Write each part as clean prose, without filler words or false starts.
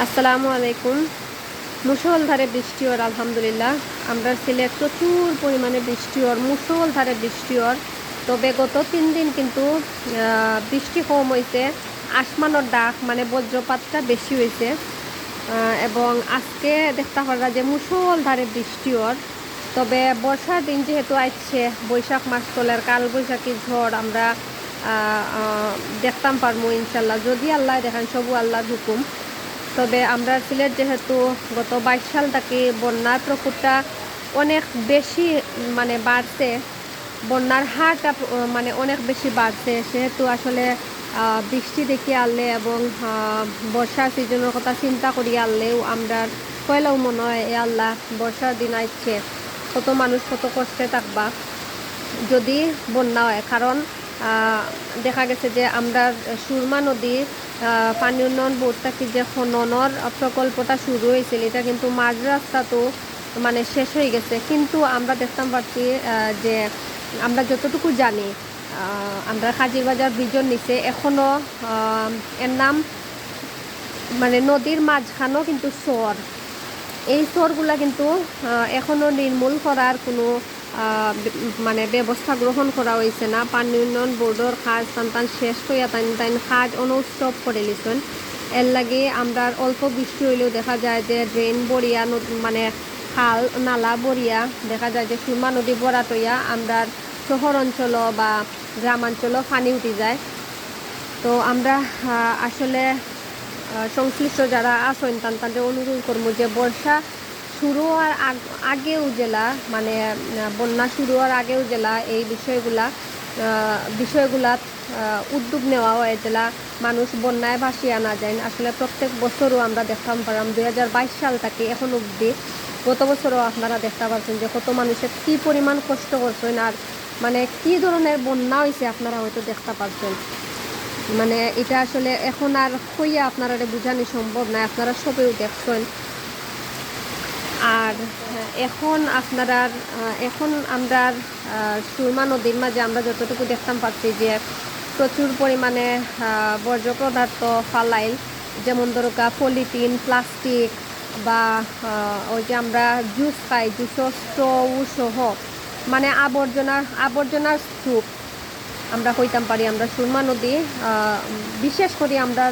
আসসালামু আলাইকুম। মুষলধারে বৃষ্টি ওর আলহামদুলিল্লাহ। আমরা সিলেট প্রচুর পরিমাণে বৃষ্টি ওর, মুষলধারে বৃষ্টি ওর। তবে গত 3 দিন কিন্তু বৃষ্টি কম হয়েছে, আসমানোর ডাক মানে বজ্রপাতটা বেশি হয়েছে। এবং আজকে দেখতে পারা যে মুষলধারে বৃষ্টি ওর। তবে বর্ষার দিন যেহেতু আসছে, বৈশাখ মাস চলের কাল বৈশাখী ঝড় আমরা দেখতাম পারবো ইনশাল্লাহ, যদি আল্লাহ দেখেন, সবু আল্লাহর হুকুম। তবে আমরা সিলেট যেহেতু গত 22 সাল থেকে বন্যার প্রকোপটা অনেক বেশি মানে বাড়ছে, বন্যার হারটা মানে অনেক বেশি বাড়ছে, সেহেতু আসলে বৃষ্টি দেখে আনলে এবং বর্ষার সিজনের কথা চিন্তা করি আনলেও আমরা কয়লাও মনে হয় এ আল্লাহ বর্ষার দিন আসছে, কত মানুষ কত কষ্টে থাকবা যদি বন্যা হয়। কারণ দেখা গেছে যে আমরা সুরমা নদী পানি উন্নয়ন বোর্ড থেকে যে খননের প্রকল্পটা শুরু হয়েছিল, এটা কিন্তু মাঝ রাস্তা তো মানে শেষ হয়ে গেছে। কিন্তু আমরা দেখতাম পাচ্ছি যে আমরা যতটুকু জানি, আমরা কাজিরবাজার ব্রিজের নিচে এখনও এর নাম মানে নদীর মাঝখানেও কিন্তু চর, এই চরগুলা কিন্তু এখনও নির্মূল করার কোনো মানে ব্যবস্থা গ্রহণ করা হয়েছে না। পানি উন্নয়ন বোর্ডের কাজ টান শেষ হইয়া তাইন কাজ অনুস্টপ করে লিছেন। এর লাগে আমরা অল্প বৃষ্টি হইলেও দেখা যায় যে ড্রেন বরিয়া মানে খাল নালা বরিয়া, দেখা যায় যে সুরমা নদী বরাত হইয়া আমরা শহর অঞ্চল বা গ্রামাঞ্চলও পানি উঠে যায়। তো আমরা আসলে সংশ্লিষ্ট যারা আছেন তাদের অনুরোধ করবো যে বর্ষা শুরু হওয়ার আগেও জেলা মানে বন্যা শুরু হওয়ার আগেও জেলা এই বিষয়গুলা উদ্যোগ নেওয়া হয়, জেলা মানুষ বন্যায় ভাসিয়ে আনা যায়। আসলে প্রত্যেক বছরও আমরা দেখতাম পারাম 2022 সাল থেকে এখন অবধি, গত বছরও আপনারা দেখতে পাচ্ছেন যে কত মানুষের কী পরিমাণ কষ্ট করছেন আর মানে কী ধরনের বন্যা হয়েছে আপনারা হয়তো দেখতে পাচ্ছেন। মানে এটা আসলে এখন আর হইয়া আপনারা বোঝানো সম্ভব না, আপনারা সবেও দেখছেন। আর এখন আমরা সুরমা নদীর মাঝে আমরা যতটুকু দেখতাম পাচ্ছি যে প্রচুর পরিমাণে বর্জ্য পদার্থ ফালাইল, যেমন দরকার পলিথিন, প্লাস্টিক বা ওই যে আমরা জুস খাই, জুসও স্ট্রও সহ মানে আবর্জনার স্তূপ আমরা হইতাম পারি। আমরা সুরমা নদী বিশেষ করে আমরা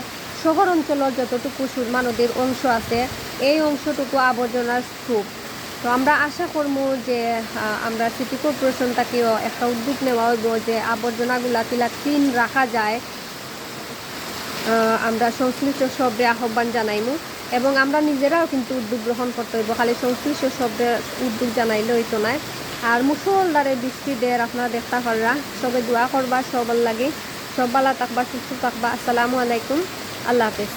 শহর অঞ্চলের যতটুকু সুরমা নদীর অংশ আছে, এই অংশটুকু আবর্জনার স্তূপ। তো আমরা আশা করবো যে আমরা সিটি কর্পোরেশন থেকেও একটা উদ্যোগ নেওয়া হইব যে আবর্জনাগুলা কিলা ক্লিন রাখা যায়। আমরা সংশ্লিষ্ট সবরে আহ্বান জানাইমু এবং আমরা নিজেরাও কিন্তু উদ্যোগ গ্রহণ করতে হইব, খালি সংশ্লিষ্ট সবরে উদ্যোগ জানাইলে হইতো না। আর মুষলধারে বৃষ্টি দের আপনারা দেখতে পাররা, সবে দোয়া করবা সবার লাগে, সব ভালো থাকবা, সুস্থ থাকবা। আসসালামু আলাইকুম, আল্লাহ হাফেজ।